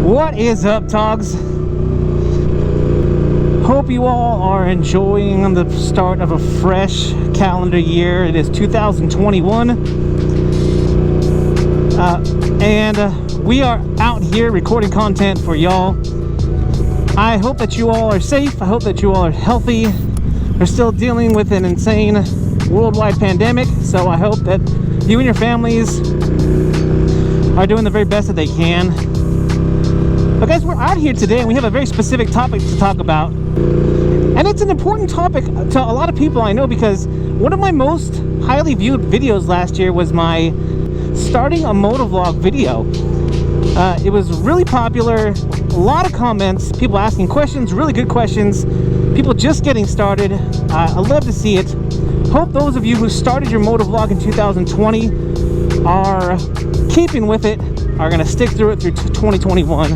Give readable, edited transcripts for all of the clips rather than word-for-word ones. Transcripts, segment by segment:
What is up, T.O.Gs? Hope you all are enjoying the start of a fresh calendar year. It is 2021. And we are out here recording content for y'all. I hope that you all are safe. I hope that you all are healthy. We're still dealing with an insane worldwide pandemic, so I hope that you and your families are doing the very best that they can. But guys, we're out here today and we have a very specific topic to talk about. And it's an important topic to a lot of people I know, because one of my most highly viewed videos last year was my starting a motovlog video. It was really popular, a lot of comments, people asking questions, really good questions, people just getting started. I love to see it. Hope those of you who started your motovlog in 2020 are keeping with it, are going to stick through it through 2021.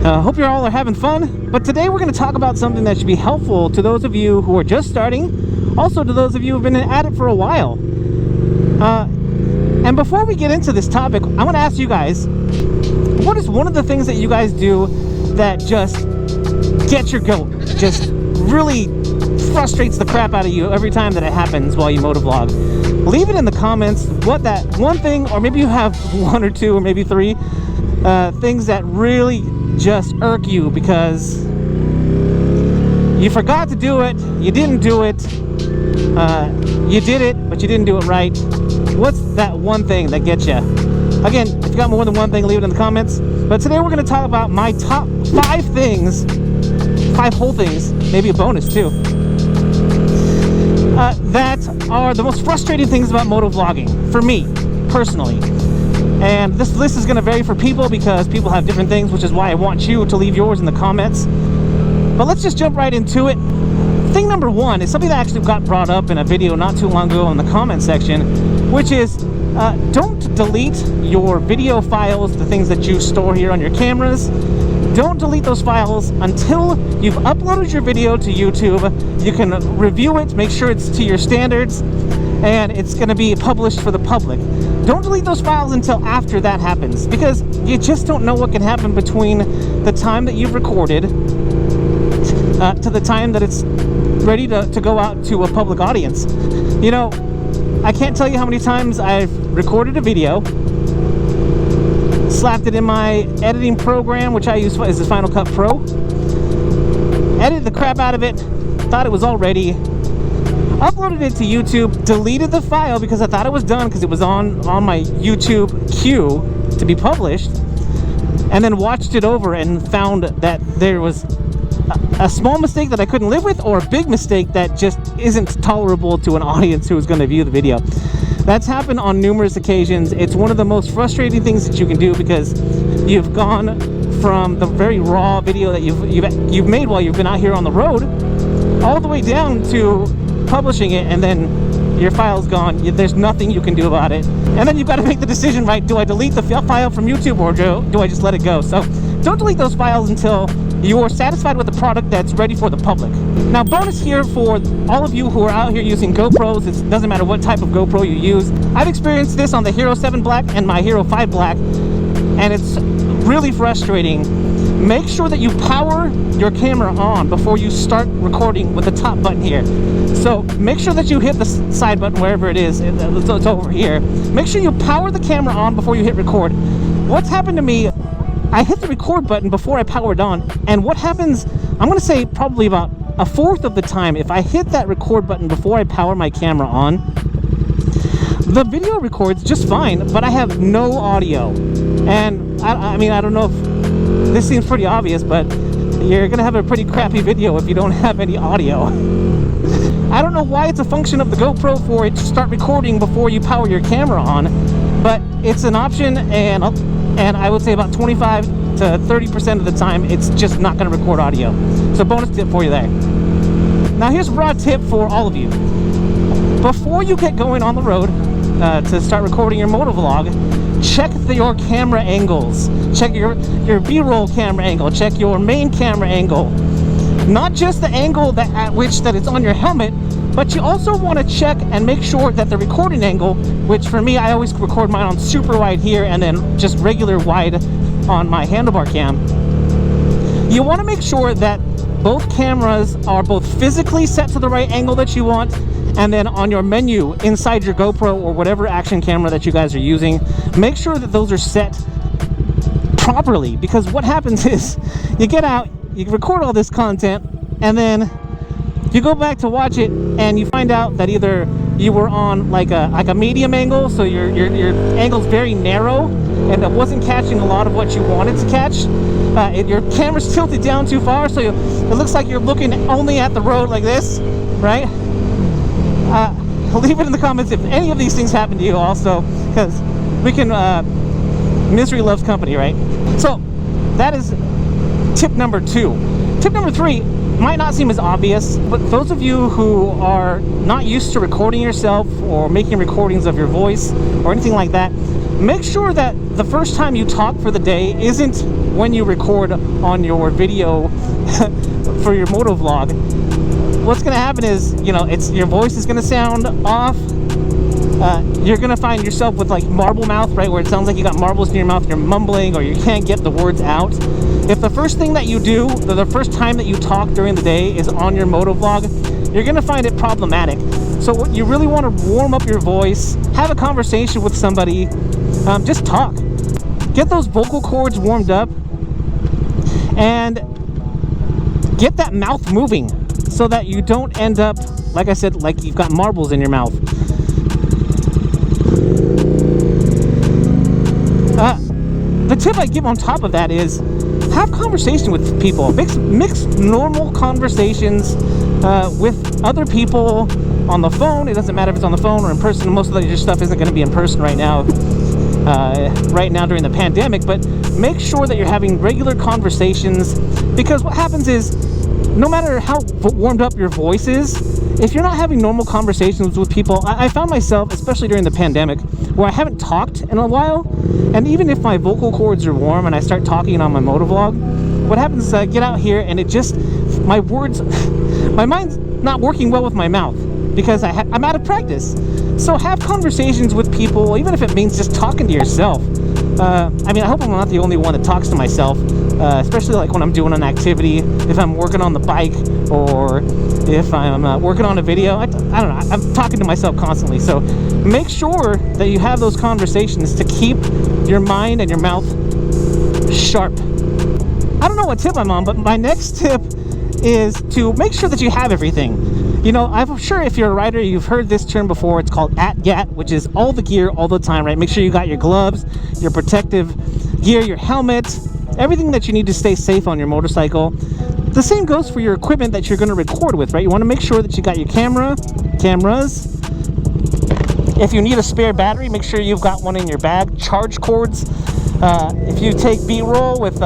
Hope you all are having fun, but today we're going to talk about something that should be helpful to those of you who are just starting, also to those of you who have been at it for a while. And before we get into this topic, I want to ask you guys, what is one of the things that you guys do that just gets your goat, just really frustrates the crap out of you every time that it happens while you motovlog? Leave it in the comments what that one thing, or maybe you have one or two or maybe three things that really just irk you because you forgot to do it, you didn't do it, you did it but you didn't do it right. What's that one thing that gets you? Again, if you got more than one thing, leave it in the comments. But today we're going to talk about my top 5 things, 5 whole things, maybe a bonus too, that are the most frustrating things about motovlogging for me personally. And this list is going to vary for people because people have different things, which is why I want you to leave yours in the comments. But let's just jump right into it. Thing number 1 is something that actually got brought up in a video not too long ago in the comment section, which is don't delete your video files, the things that you store here on your cameras. Don't delete those files until you've uploaded your video to YouTube. You can review it, make sure it's to your standards, and it's going to be published for the public. Don't delete those files until after that happens, because you just don't know what can happen between the time that you've recorded to the time that it's ready to go out to a public audience. You know, I can't tell you how many times I've recorded a video, slapped it in my editing program, which I use as the Final Cut Pro, edited the crap out of it, thought it was all ready, uploaded it to YouTube, deleted the file because I thought it was done because it was on my YouTube queue to be published, and then watched it over and found that there was a small mistake that I couldn't live with, or a big mistake that just isn't tolerable to an audience who is going to view the video. That's happened on numerous occasions. It's one of the most frustrating things that you can do, because you've gone from the very raw video that you've made while you've been out here on the road all the way down to publishing it, and then your file's gone. There's nothing you can do about it, and then you've got to make the decision, right? Do I delete the file from YouTube, or do I just let it go? So don't delete those files until you are satisfied with the product that's ready for the public. Now, bonus here for all of you who are out here using GoPros. It doesn't matter what type of GoPro you use. I've experienced this on the Hero 7 Black and my Hero 5 Black, and it's really frustrating. Make sure that you power your camera on before you start recording with the top button here. So make sure that you hit the side button wherever it is. It's over here. Make sure you power the camera on before you hit record. What's happened to me, I hit the record button before I powered on, and what happens, I'm going to say probably about a fourth of the time, if I hit that record button before I power my camera on, the video records just fine, but I have no audio. And I mean, I don't know if this seems pretty obvious, but you're going to have a pretty crappy video if you don't have any audio. I don't know why it's a function of the GoPro for it to start recording before you power your camera on, but it's an option, and I would say about 25 to 30% of the time it's just not going to record audio. So bonus tip for you there. Now here's a broad tip for all of you. Before you get going on the road to start recording your motovlog, check your camera angles. Check your B-roll camera angle. Check your main camera angle. not just the angle at which it's on your helmet, but you also want to check and make sure that the recording angle, which for me, I always record mine on super wide here and then just regular wide on my handlebar cam. You want to make sure that both cameras are both physically set to the right angle that you want, and then on your menu inside your GoPro or whatever action camera that you guys are using, make sure that those are set properly. Because what happens is you get out, you record all this content, and then you go back to watch it and you find out that either you were on like a medium angle, so your angle's very narrow and it wasn't catching a lot of what you wanted to catch. Your camera's tilted down too far, so it looks like you're looking only at the road like this, right? Leave it in the comments if any of these things happen to you also, because we can, misery loves company, right? So that is tip number 2. Tip number 3 might not seem as obvious, but those of you who are not used to recording yourself or making recordings of your voice or anything like that, make sure that the first time you talk for the day isn't when you record on your video for your motovlog. What's going to happen is, you know, your voice is going to sound off. You're going to find yourself with like marble mouth, right, where it sounds like you got marbles in your mouth, you're mumbling, or you can't get the words out. If the first thing that you do, the first time that you talk during the day is on your motovlog, you're going to find it problematic. So what you really want to warm up your voice, have a conversation with somebody, just talk. Get those vocal cords warmed up and get that mouth moving so that you don't end up, like I said, like you've got marbles in your mouth. The tip I give on top of that is have conversation with people. Mix normal conversations with other people on the phone. It doesn't matter if it's on the phone or in person. Most of your stuff isn't going to be in person right now during the pandemic, but make sure that you're having regular conversations, because what happens is no matter how warmed up your voice is, if you're not having normal conversations with people, I found myself, especially during the pandemic, where I haven't talked in a while, and even if my vocal cords are warm and I start talking on my motovlog, what happens is I get out here and my mind's not working well with my mouth because I'm out of practice. So have conversations with people, even if it means just talking to yourself. I mean, I hope I'm not the only one that talks to myself, especially like when I'm doing an activity, if I'm working on the bike, or if I'm working on a video. I don't know, I'm talking to myself constantly. So make sure that you have those conversations to keep your mind and your mouth sharp. I don't know what tip I'm on, but my next tip is to make sure that you have everything. You know, I'm sure if you're a rider, you've heard this term before. It's called ATGAT, which is all the gear all the time, right? Make sure you got your gloves, your protective gear, your helmet, everything that you need to stay safe on your motorcycle. The same goes for your equipment that you're going to record with, right? You want to make sure that you got your cameras. If you need a spare battery, make sure you've got one in your bag. Charge cords. If you take B-roll with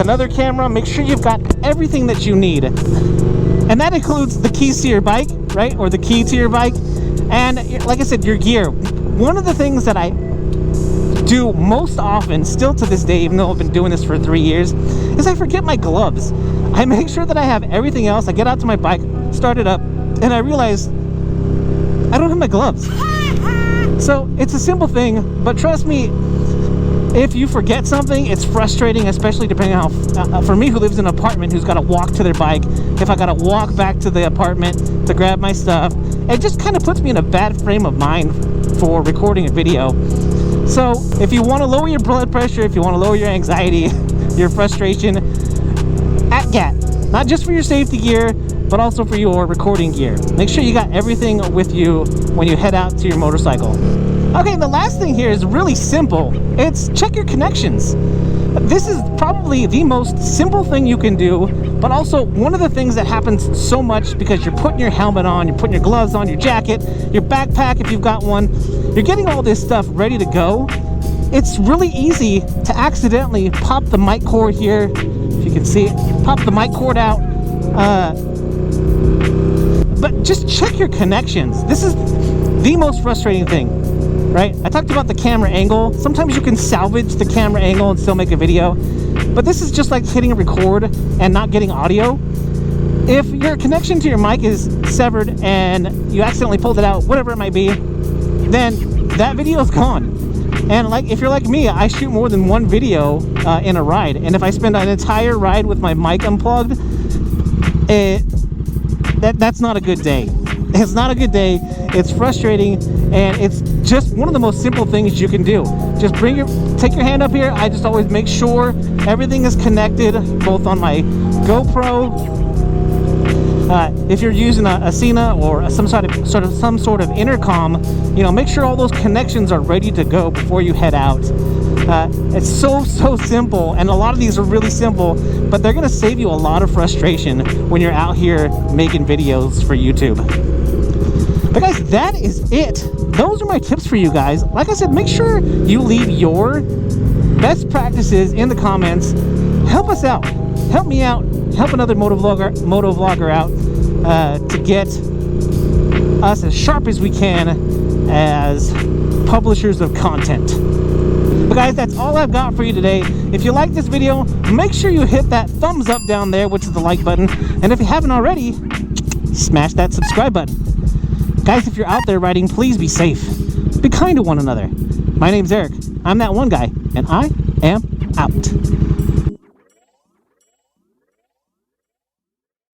another camera, make sure you've got everything that you need. And that includes the keys to your bike, right? Or the key to your bike. And like I said, your gear. One of the things that I do most often, still to this day, even though I've been doing this for 3 years, is I forget my gloves. I make sure that I have everything else. I get out to my bike, start it up, and I realize I don't have my gloves. So it's a simple thing, but trust me, if you forget something, it's frustrating, especially depending on how, for me who lives in an apartment, who's got to walk to their bike, if I got to walk back to the apartment to grab my stuff, it just kind of puts me in a bad frame of mind for recording a video. So if you want to lower your blood pressure, if you want to lower your anxiety, your frustration, ATGAT, not just for your safety gear, but also for your recording gear. Make sure you got everything with you when you head out to your motorcycle. Okay, the last thing here is really simple. It's check your connections. This is probably the most simple thing you can do, but also one of the things that happens so much because you're putting your helmet on, you're putting your gloves on, your jacket, your backpack if you've got one, you're getting all this stuff ready to go. It's really easy to accidentally pop the mic cord here, if you can see it, pop the mic cord out, but just check your connections. This is the most frustrating thing, right? I talked about the camera angle. Sometimes you can salvage the camera angle and still make a video. But this is just like hitting record and not getting audio. If your connection to your mic is severed and you accidentally pulled it out, whatever it might be, then that video is gone. And like, if you're like me, I shoot more than one video in a ride, and if I spend an entire ride with my mic unplugged, that's not a good day. It's not a good day. It's frustrating, and it's just one of the most simple things you can do. Just take your hand up here. I just always make sure everything is connected, both on my GoPro. If you're using a Cena or some sort of intercom, you know, make sure all those connections are ready to go before you head out. It's so simple, and a lot of these are really simple, but they're gonna save you a lot of frustration when you're out here making videos for YouTube. But guys, that is it. Those are my tips for you guys. Like I said, make sure you leave your best practices in the comments. Help us out. Help me out. Help another motovlogger out to get us as sharp as we can as publishers of content. But guys, that's all I've got for you today. If you like this video, make sure you hit that thumbs up down there, which is the like button. And if you haven't already, smash that subscribe button. Guys, if you're out there riding, please be safe. Be kind to one another. My name's Eric. I'm that one guy, and I am out.